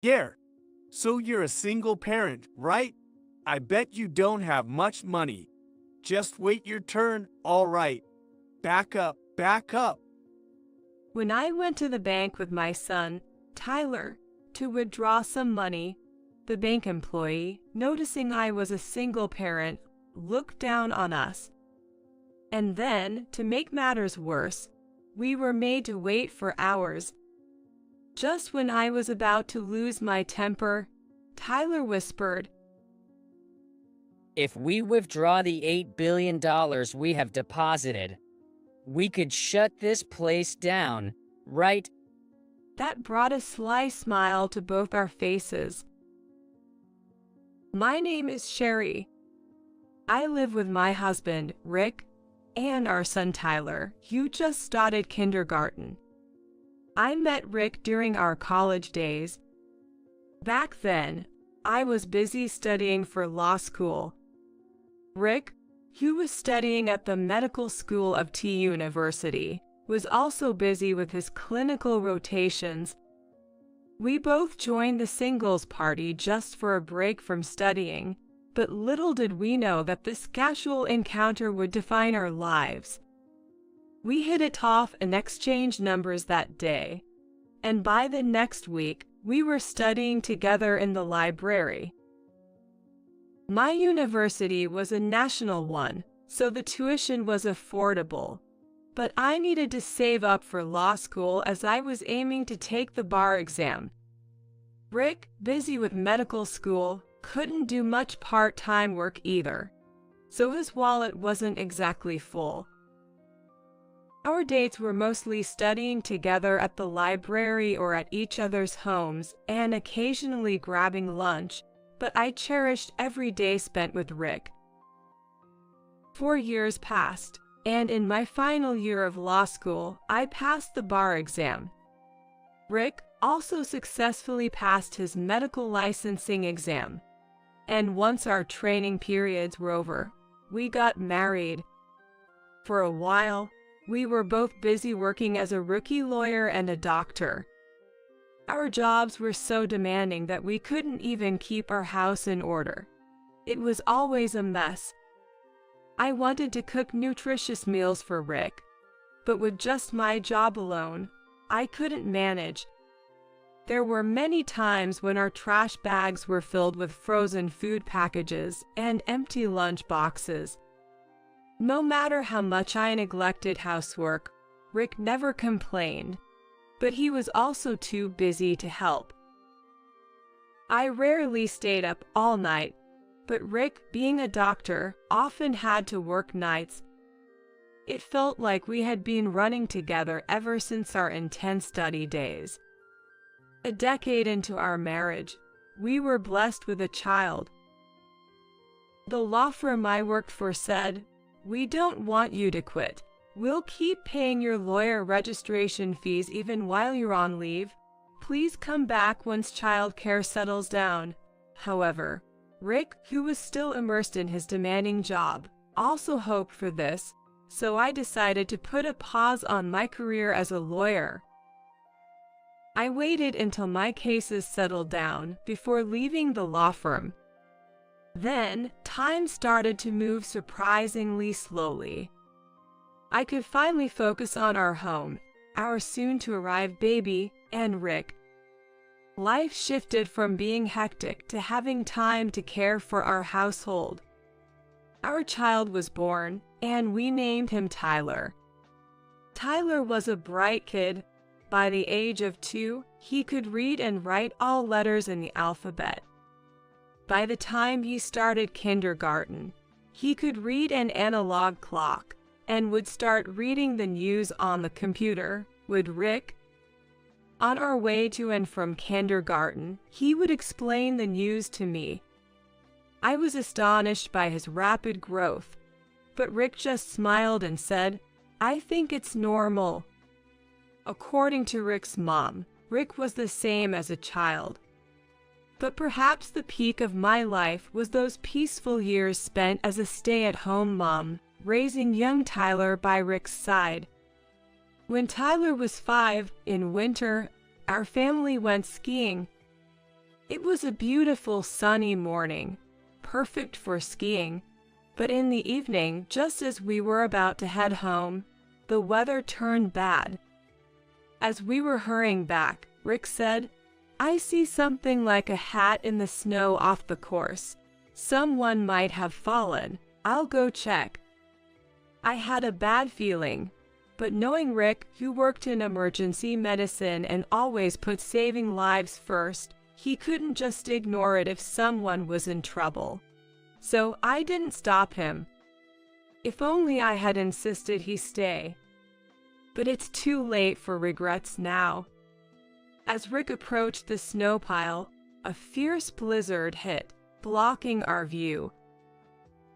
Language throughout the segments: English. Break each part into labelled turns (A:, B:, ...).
A: Yeah, so you're a single parent, right? I bet you don't have much money. Just wait your turn, all right. Back up, back up.
B: When I went to the bank with my son, Tyler, to withdraw some money, the bank employee, noticing I was a single parent, looked down on us. And then, to make matters worse, we were made to wait for hours. Just when I was about to lose my temper, Tyler whispered,
C: If we withdraw the $8 billion we have deposited, we could shut this place down, right?
B: That brought a sly smile to both our faces. My name is Sherry. I live with my husband, Rick, and our son Tyler, who just started kindergarten. I met Rick during our college days. Back then, I was busy studying for law school. Rick, who was studying at the medical school of T University, was also busy with his clinical rotations. We both joined the singles party just for a break from studying, but little did we know that this casual encounter would define our lives. We hit it off and exchanged numbers that day, and by the next week, we were studying together in the library. My university was a national one, so the tuition was affordable, but I needed to save up for law school as I was aiming to take the bar exam. Rick, busy with medical school, couldn't do much part-time work either, so his wallet wasn't exactly full. Our dates were mostly studying together at the library or at each other's homes and occasionally grabbing lunch, but I cherished every day spent with Rick. 4 years passed, and in my final year of law school, I passed the bar exam. Rick also successfully passed his medical licensing exam. And once our training periods were over, we got married. For a while, we were both busy working as a rookie lawyer and a doctor. Our jobs were so demanding that we couldn't even keep our house in order. It was always a mess. I wanted to cook nutritious meals for Rick, but with just my job alone, I couldn't manage. There were many times when our trash bags were filled with frozen food packages and empty lunch boxes. No matter how much I neglected housework, Rick never complained, but he was also too busy to help. I rarely stayed up all night, but Rick, being a doctor, often had to work nights. It felt like we had been running together ever since our intense study days. A decade into our marriage, we were blessed with a child. The law firm I worked for said, "We don't want you to quit. We'll keep paying your lawyer registration fees even while you're on leave. Please come back once childcare settles down." However, Rick, who was still immersed in his demanding job, also hoped for this, so I decided to put a pause on my career as a lawyer. I waited until my cases settled down before leaving the law firm. Then, time started to move surprisingly slowly. I could finally focus on our home, our soon-to-arrive baby, and Rick. Life shifted from being hectic to having time to care for our household. Our child was born, and we named him Tyler. Tyler was a bright kid. By the age of 2, he could read and write all letters in the alphabet. By the time he started kindergarten, he could read an analog clock and would start reading the news on the computer with Rick. On our way to and from kindergarten, he would explain the news to me. I was astonished by his rapid growth, but Rick just smiled and said, "I think it's normal." According to Rick's mom, Rick was the same as a child. But perhaps the peak of my life was those peaceful years spent as a stay-at-home mom, raising young Tyler by Rick's side. When Tyler was 5, in winter, our family went skiing. It was a beautiful sunny morning, perfect for skiing, but in the evening, just as we were about to head home, the weather turned bad. As we were hurrying back, Rick said, "I see something like a hat in the snow off the course. Someone might have fallen. I'll go check." I had a bad feeling, but knowing Rick, who worked in emergency medicine and always put saving lives first, he couldn't just ignore it if someone was in trouble. So I didn't stop him. If only I had insisted he stay. But it's too late for regrets now. As Rick approached the snow pile, a fierce blizzard hit, blocking our view.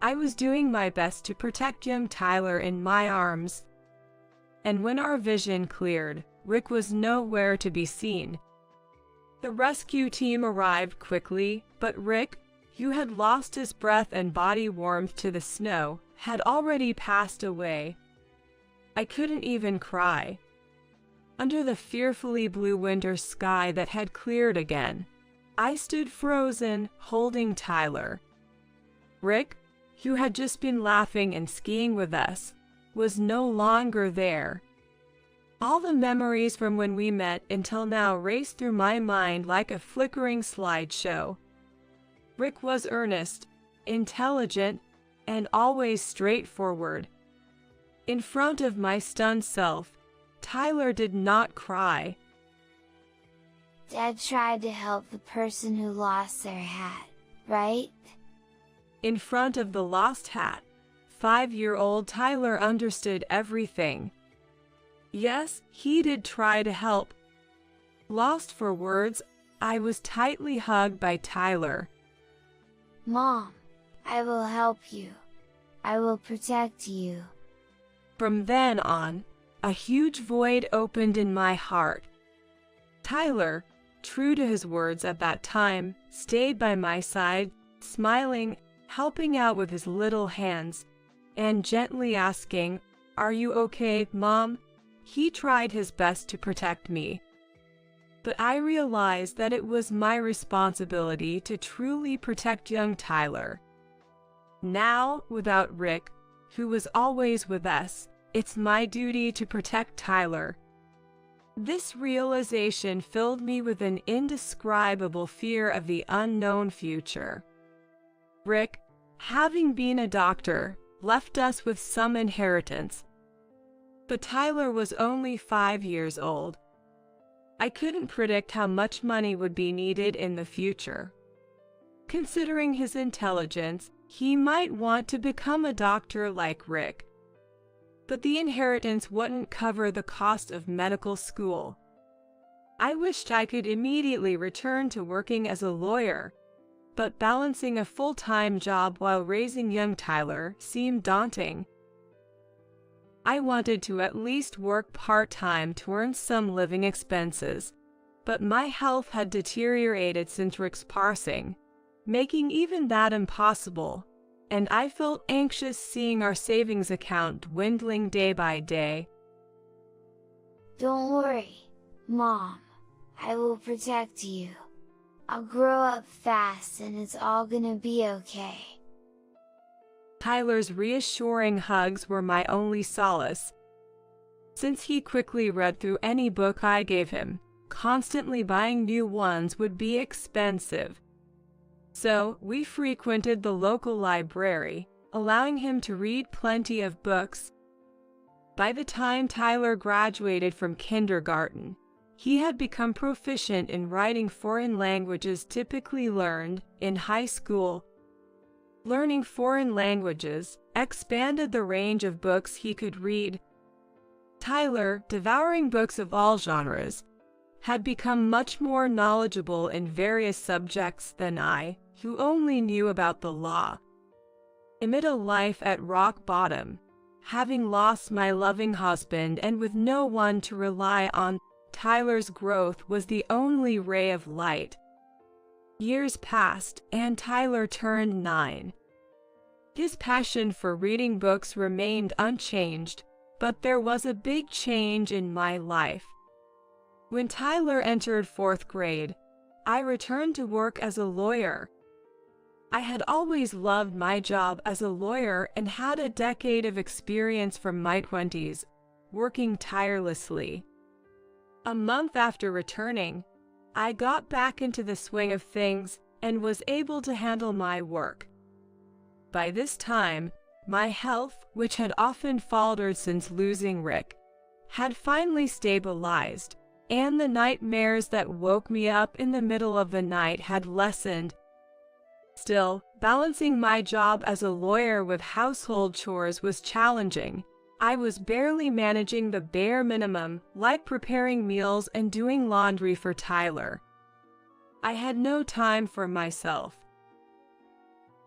B: I was doing my best to protect young Tyler in my arms. And when our vision cleared, Rick was nowhere to be seen. The rescue team arrived quickly, but Rick, who had lost his breath and body warmth to the snow, had already passed away. I couldn't even cry. Under the fearfully blue winter sky that had cleared again, I stood frozen, holding Tyler. Rick, who had just been laughing and skiing with us, was no longer there. All the memories from when we met until now raced through my mind like a flickering slideshow. Rick was earnest, intelligent, and always straightforward. In front of my stunned self, Tyler did not cry.
D: Dad tried to help the person who lost their hat, right?
B: In front of the lost hat, 5-year-old Tyler understood everything. Yes, he did try to help. Lost for words, I was tightly hugged by Tyler.
D: Mom, I will help you. I will protect you.
B: From then on, a huge void opened in my heart. Tyler, true to his words at that time, stayed by my side, smiling, helping out with his little hands, and gently asking, "Are you okay, Mom?" He tried his best to protect me. But I realized that it was my responsibility to truly protect young Tyler. Now, without Rick, who was always with us, it's my duty to protect Tyler. This realization filled me with an indescribable fear of the unknown future. Rick, having been a doctor, left us with some inheritance. But Tyler was only 5 years old. I couldn't predict how much money would be needed in the future. Considering his intelligence, he might want to become a doctor like Rick. But the inheritance wouldn't cover the cost of medical school. I wished I could immediately return to working as a lawyer, but balancing a full-time job while raising young Tyler seemed daunting. I wanted to at least work part-time to earn some living expenses, but my health had deteriorated since Rick's passing, making even that impossible, and I felt anxious seeing our savings account dwindling day by day.
D: Don't worry, Mom. I will protect you. I'll grow up fast and it's all gonna be okay.
B: Tyler's reassuring hugs were my only solace. Since he quickly read through any book I gave him, constantly buying new ones would be expensive. So we frequented the local library, allowing him to read plenty of books. By the time Tyler graduated from kindergarten, he had become proficient in writing foreign languages typically learned in high school. Learning foreign languages expanded the range of books he could read. Tyler, devouring books of all genres, had become much more knowledgeable in various subjects than I, who only knew about the law. Amid a life at rock bottom, having lost my loving husband and with no one to rely on, Tyler's growth was the only ray of light. Years passed, and Tyler turned 9. His passion for reading books remained unchanged, but there was a big change in my life. When Tyler entered 4th grade, I returned to work as a lawyer. I had always loved my job as a lawyer and had a decade of experience from my 20s, working tirelessly. A month after returning, I got back into the swing of things and was able to handle my work. By this time, my health, which had often faltered since losing Rick, had finally stabilized, and the nightmares that woke me up in the middle of the night had lessened. Still, balancing my job as a lawyer with household chores was challenging. I was barely managing the bare minimum, like preparing meals and doing laundry for Tyler. I had no time for myself.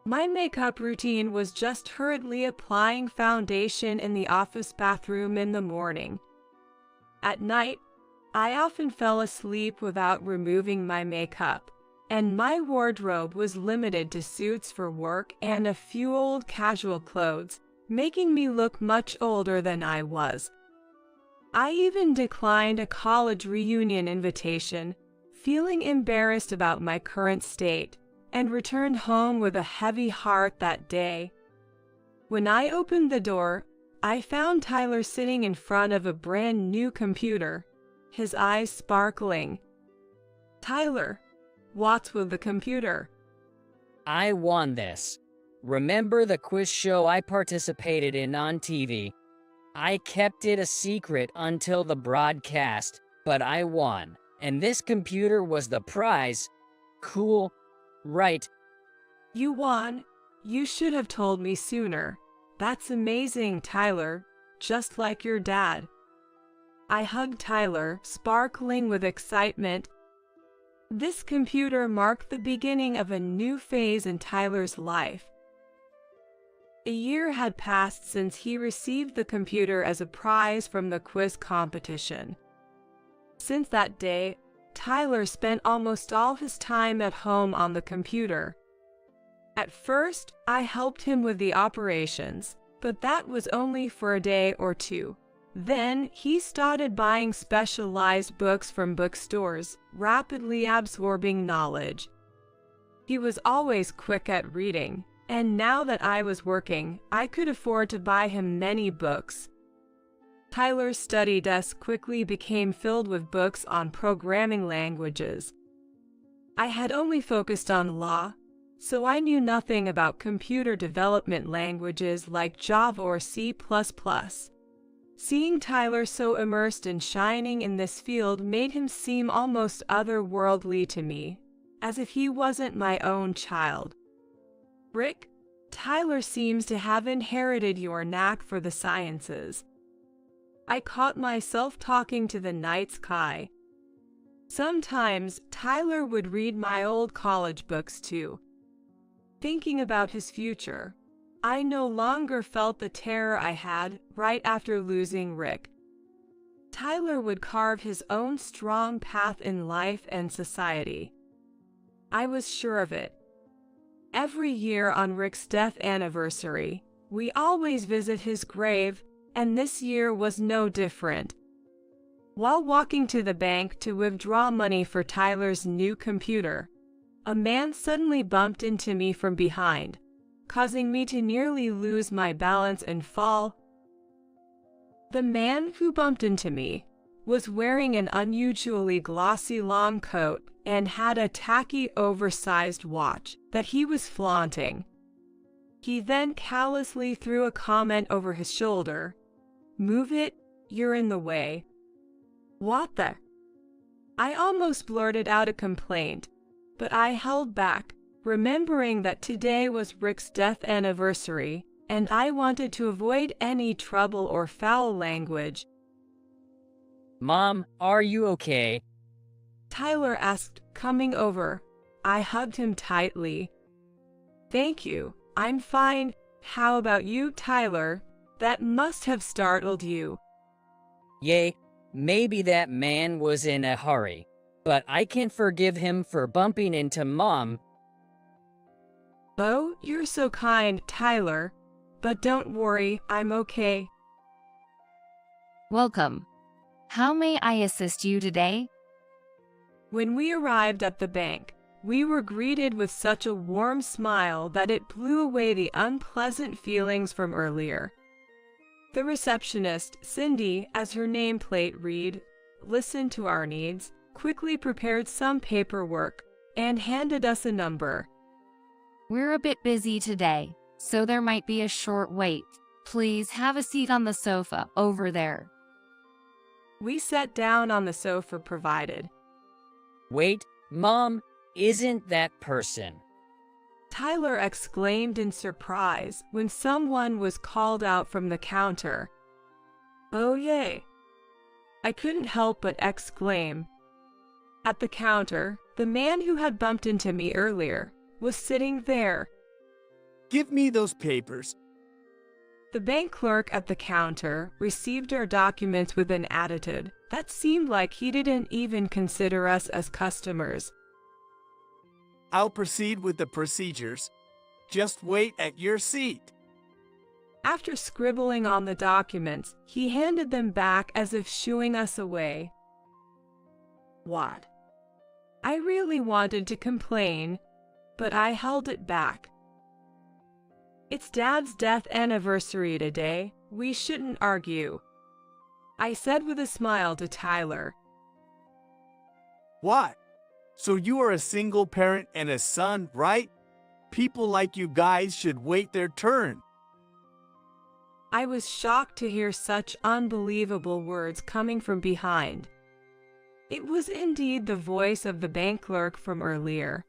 B: My makeup routine was just hurriedly applying foundation in the office bathroom in the morning. At night, I often fell asleep without removing my makeup, and my wardrobe was limited to suits for work and a few old casual clothes, making me look much older than I was. I even declined a college reunion invitation, feeling embarrassed about my current state, and returned home with a heavy heart that day. When I opened the door, I found Tyler sitting in front of a brand new computer, his eyes sparkling. "Tyler, what's with the computer?"
C: I won this. Remember the quiz show I participated in on TV? I kept it a secret until the broadcast, but I won, and this computer was the prize. Cool, right?
B: "You won? You should have told me sooner. That's amazing, Tyler, just like your dad." I hugged Tyler, sparkling with excitement. This computer marked the beginning of a new phase in Tyler's life. A year had passed since he received the computer as a prize from the quiz competition. Since that day, Tyler spent almost all his time at home on the computer. At first, I helped him with the operations, but that was only for a day or two. Then, he started buying specialized books from bookstores, rapidly absorbing knowledge. He was always quick at reading, and now that I was working, I could afford to buy him many books. Tyler's study desk quickly became filled with books on programming languages. I had only focused on law, so I knew nothing about computer development languages like Java or C++. Seeing Tyler so immersed and shining in this field made him seem almost otherworldly to me, as if he wasn't my own child. "Rick, Tyler seems to have inherited your knack for the sciences." I caught myself talking to the night sky. Sometimes Tyler would read my old college books too. Thinking about his future, I no longer felt the terror I had right after losing Rick. Tyler would carve his own strong path in life and society. I was sure of it. Every year on Rick's death anniversary, we always visit his grave, and this year was no different. While walking to the bank to withdraw money for Tyler's new computer, a man suddenly bumped into me from behind, causing me to nearly lose my balance and fall. The man who bumped into me was wearing an unusually glossy long coat and had a tacky oversized watch that he was flaunting. He then callously threw a comment over his shoulder. "Move it, you're in the way." What the? I almost blurted out a complaint, but I held back, remembering that today was Rick's death anniversary, and I wanted to avoid any trouble or foul language.
C: Mom, are you okay?
B: Tyler asked, coming over. I hugged him tightly. "Thank you, I'm fine. How about you, Tyler? That must have startled you."
C: Yay, maybe that man was in a hurry, but I can forgive him for bumping into Mom.
B: "Oh, you're so kind, Tyler. But don't worry, I'm okay."
E: Welcome. How may I assist you today?
B: When we arrived at the bank, we were greeted with such a warm smile that it blew away the unpleasant feelings from earlier. The receptionist, Cindy, as her nameplate read, listened to our needs, quickly prepared some paperwork, and handed us a number.
E: We're a bit busy today, so there might be a short wait. Please have a seat on the sofa over there.
B: We sat down on the sofa provided.
C: Wait, Mom, isn't that person?
B: Tyler exclaimed in surprise when someone was called out from the counter. Oh yay! I couldn't help but exclaim. At the counter, the man who had bumped into me earlier was sitting there.
A: Give me those papers.
B: The bank clerk at the counter received our documents with an attitude that seemed like he didn't even consider us as customers.
A: I'll proceed with the procedures. Just wait at your seat.
B: After scribbling on the documents, he handed them back as if shooing us away. What? I really wanted to complain, but I held it back. It's Dad's death anniversary today. We shouldn't argue, I said with a smile to Tyler.
A: What? So you are a single parent and a son, right? People like you guys should wait their turn.
B: I was shocked to hear such unbelievable words coming from behind. It was indeed the voice of the bank clerk from earlier.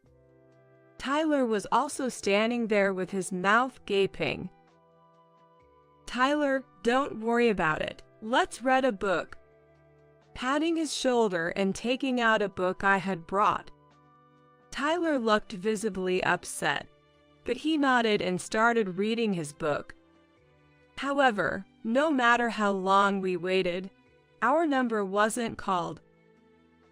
B: Tyler was also standing there with his mouth gaping. Tyler, don't worry about it. Let's read a book. Patting his shoulder and taking out a book I had brought. Tyler looked visibly upset, but he nodded and started reading his book. However, no matter how long we waited, our number wasn't called.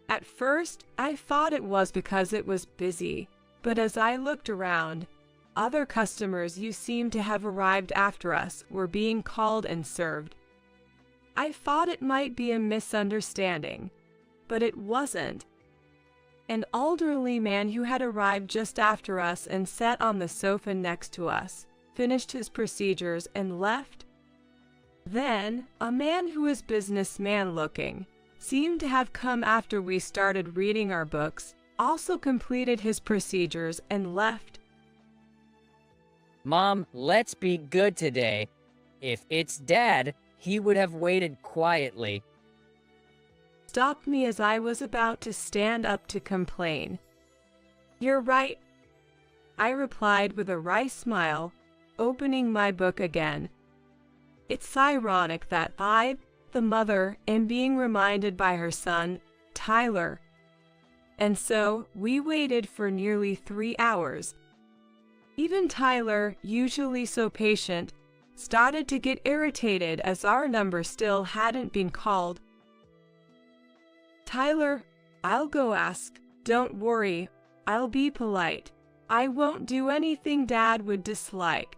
B: At first, I thought it was because it was busy, but as I looked around, other customers who seemed to have arrived after us were being called and served. I thought it might be a misunderstanding, but it wasn't. An elderly man who had arrived just after us and sat on the sofa next to us finished his procedures and left. Then, a man who was businessman-looking, seemed to have come after we started reading our books, also completed his procedures and left.
C: Mom, let's be good today. If it's Dad, he would have waited quietly.
B: Stopped me as I was about to stand up to complain. You're right, I replied with a wry smile, opening my book again. It's ironic that I, the mother, am being reminded by her son, Tyler. And so, we waited for nearly 3 hours. Even Tyler, usually so patient, started to get irritated as our number still hadn't been called. Tyler, I'll go ask. Don't worry, I'll be polite. I won't do anything Dad would dislike.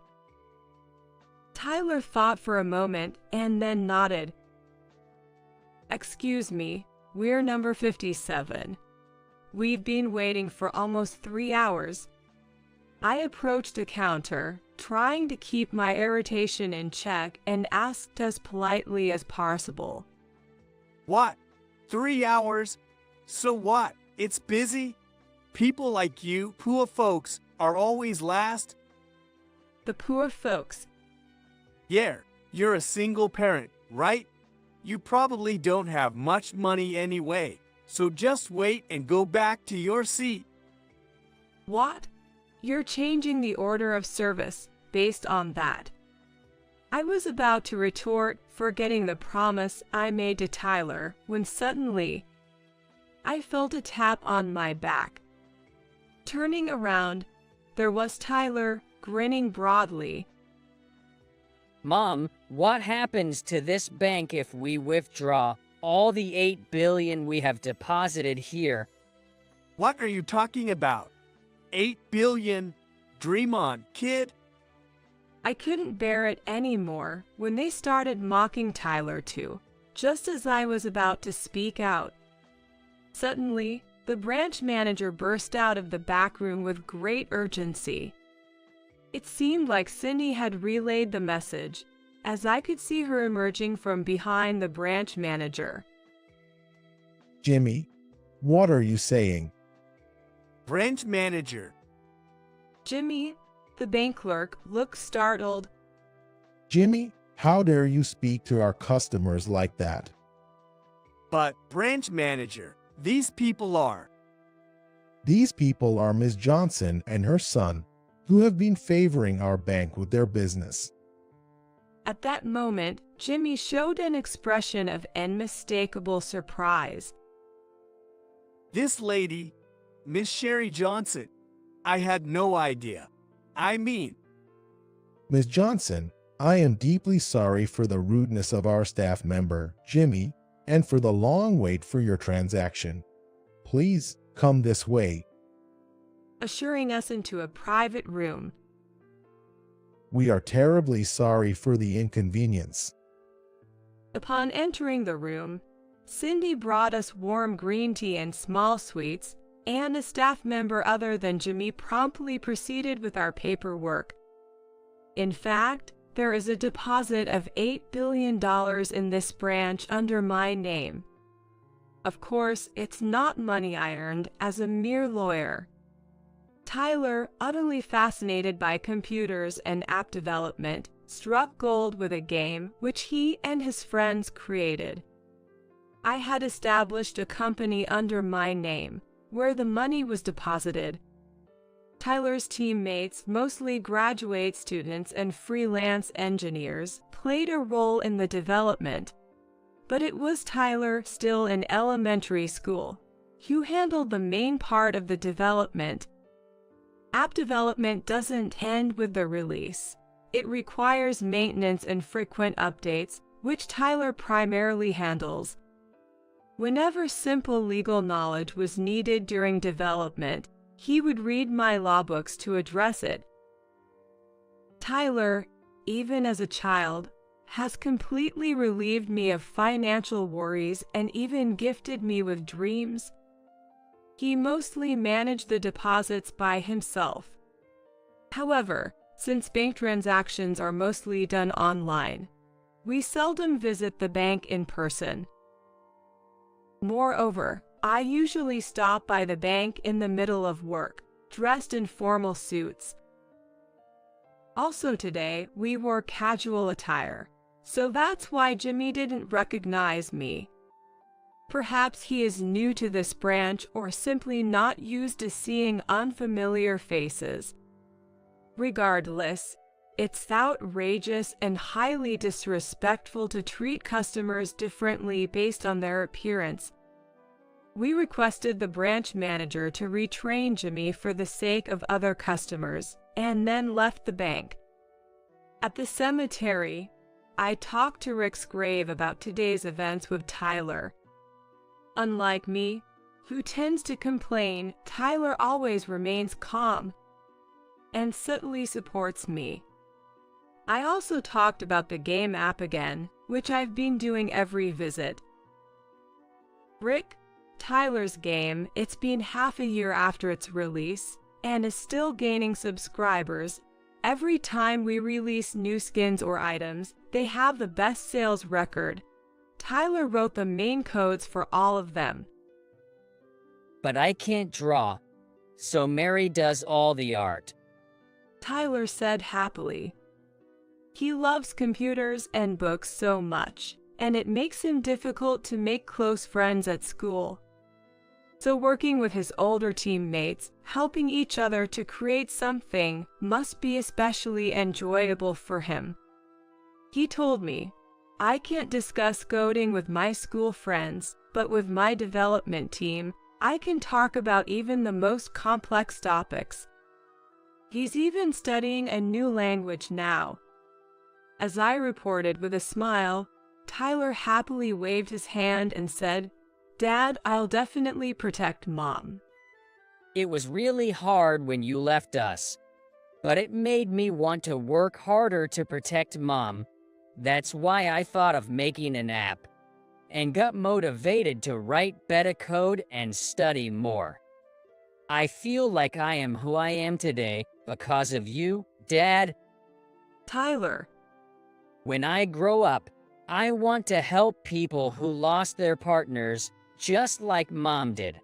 B: Tyler thought for a moment and then nodded. Excuse me, we're number 57. We've been waiting for almost 3 hours. I approached the counter, trying to keep my irritation in check, and asked as politely as possible.
A: What? 3 hours? So what? It's busy? People like you, poor folks, are always last?
B: The poor folks.
A: Yeah, you're a single parent, right? You probably don't have much money anyway, so just wait and go back to your seat.
B: What? You're changing the order of service based on that. I was about to retort, forgetting the promise I made to Tyler, when suddenly I felt a tap on my back. Turning around, there was Tyler, grinning broadly.
C: Mom, what happens to this bank if we withdraw all the $8 billion we have deposited here?
A: What are you talking about? 8 billion? Dream on, kid.
B: I couldn't bear it anymore when they started mocking Tyler too, just as I was about to speak out. Suddenly, The branch manager burst out of the back room with great urgency. It seemed like Cindy had relayed the message, as I could see her emerging from behind the branch manager.
F: Jimmy, what are you saying?
A: Branch manager.
B: Jimmy, the bank clerk, looked startled.
F: Jimmy, how dare you speak to our customers like that?
A: But, branch manager, these people are.
F: These people are Miss Johnson and her son, who have been favoring our bank with their business.
B: At that moment, Jimmy showed an expression of unmistakable surprise.
A: This lady, Miss Sherry Johnson. I had no idea. I mean,
F: Miss Johnson, I am deeply sorry for the rudeness of our staff member, Jimmy, and for the long wait for your transaction. Please come this way.
B: Assuring us into a private room.
F: We are terribly sorry for the inconvenience.
B: Upon entering the room, Cindy brought us warm green tea and small sweets, and a staff member other than Jimmy promptly proceeded with our paperwork. In fact, there is a deposit of $8 billion in this branch under my name. Of course, it's not money I earned as a mere lawyer. Tyler, utterly fascinated by computers and app development, struck gold with a game which he and his friends created. I had established a company under my name, where the money was deposited. Tyler's teammates, mostly graduate students and freelance engineers, played a role in the development. But it was Tyler, still in elementary school, who handled the main part of the development. App development doesn't end with the release. It requires maintenance and frequent updates, which Tyler primarily handles. Whenever simple legal knowledge was needed during development, he would read my law books to address it. Tyler, even as a child, has completely relieved me of financial worries and even gifted me with dreams. He mostly managed the deposits by himself. However, since bank transactions are mostly done online, we seldom visit the bank in person. Moreover, I usually stop by the bank in the middle of work, dressed in formal suits. Also today, we wore casual attire, so that's why Jimmy didn't recognize me. Perhaps he is new to this branch or simply not used to seeing unfamiliar faces. Regardless, it's outrageous and highly disrespectful to treat customers differently based on their appearance. We requested the branch manager to retrain Jimmy for the sake of other customers, and then left the bank. At the cemetery, I talked to Rick's grave about today's events with Tyler. Unlike me, who tends to complain, Tyler always remains calm and subtly supports me. I also talked about the game app again, which I've been doing every visit. Rick, Tyler's game, it's been half a year after its release, and is still gaining subscribers. Every time we release new skins or items, they have the best sales record. Tyler wrote the main codes for all of them.
C: But I can't draw, so Mary does all the art.
B: Tyler said happily. He loves computers and books so much, and it makes him difficult to make close friends at school. So working with his older teammates, helping each other to create something, must be especially enjoyable for him. He told me, I can't discuss coding with my school friends, but with my development team, I can talk about even the most complex topics. He's even studying a new language now. As I reported with a smile, Tyler happily waved his hand and said, Dad, I'll definitely protect Mom.
C: It was really hard when you left us, but it made me want to work harder to protect Mom. That's why I thought of making an app. and got motivated to write better code and study more. I feel like I am who I am today because of you, Dad.
B: Tyler,
C: When I grow up, I want to help people who lost their partners, just like Mom did.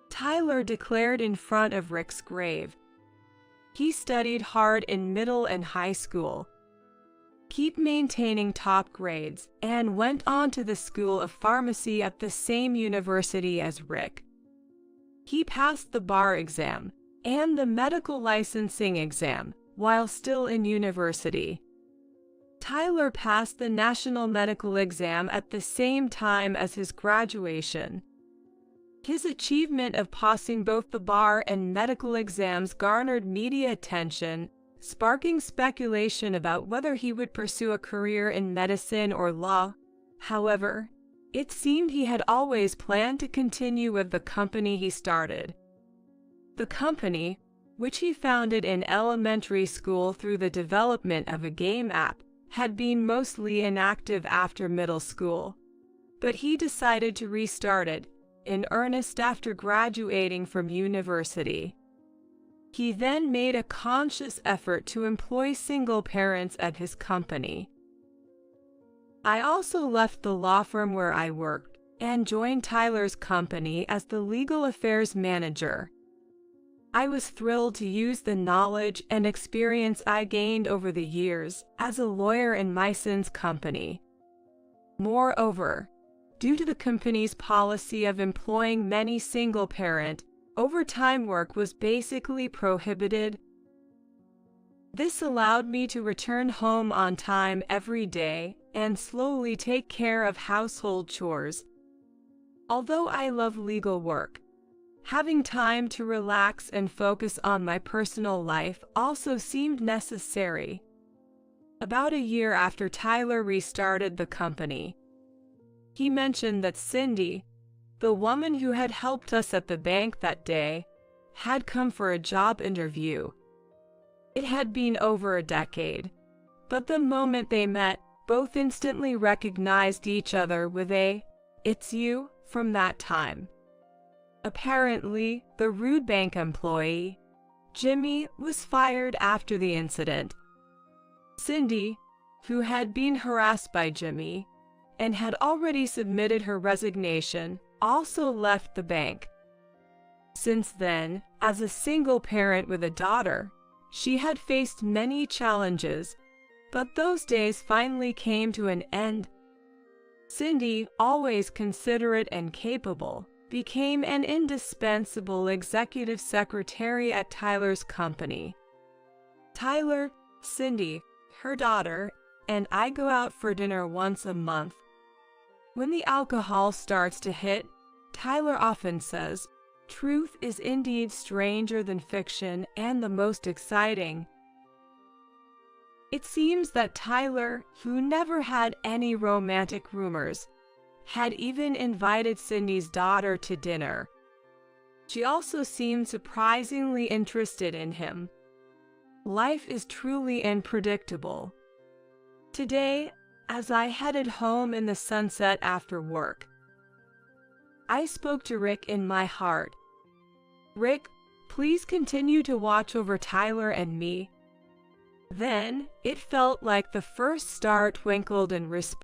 B: Tyler declared in front of Rick's grave. He studied hard in middle and high school, keep maintaining top grades, and went on to the School of Pharmacy at the same university as Rick. He passed the bar exam and the medical licensing exam while still in university. Tyler passed the national medical exam at the same time as his graduation. His achievement of passing both the bar and medical exams garnered media attention, sparking speculation about whether he would pursue a career in medicine or law. However, it seemed he had always planned to continue with the company he started. The company, which he founded in elementary school through the development of a game app, had been mostly inactive after middle school, but he decided to restart it in earnest after graduating from university. He then made a conscious effort to employ single parents at his company. I also left the law firm where I worked and joined Tyler's company as the legal affairs manager. I was thrilled to use the knowledge and experience I gained over the years as a lawyer in my son's company. Moreover, due to the company's policy of employing many single-parent, overtime work was basically prohibited. This allowed me to return home on time every day and slowly take care of household chores. Although I love legal work, having time to relax and focus on my personal life also seemed necessary. About a year after Tyler restarted the company, he mentioned that Cindy, the woman who had helped us at the bank that day, had come for a job interview. It had been over a decade, but the moment they met, both instantly recognized each other with a "It's you" from that time. Apparently, the rude bank employee, Jimmy, was fired after the incident. Cindy, who had been harassed by Jimmy and had already submitted her resignation, also left the bank. Since then, as a single parent with a daughter, she had faced many challenges, but those days finally came to an end. Cindy, always considerate and capable, became an indispensable executive secretary at Tyler's company. Tyler, Cindy, her daughter, and I go out for dinner once a month. When the alcohol starts to hit, Tyler often says, "Truth is indeed stranger than fiction and the most exciting." It seems that Tyler, who never had any romantic rumors, had even invited Cindy's daughter to dinner. She also seemed surprisingly interested in him. Life is truly unpredictable. Today, as I headed home in the sunset after work, I spoke to Rick in my heart. "Rick, please continue to watch over Tyler and me." Then, it felt like the first star twinkled in response.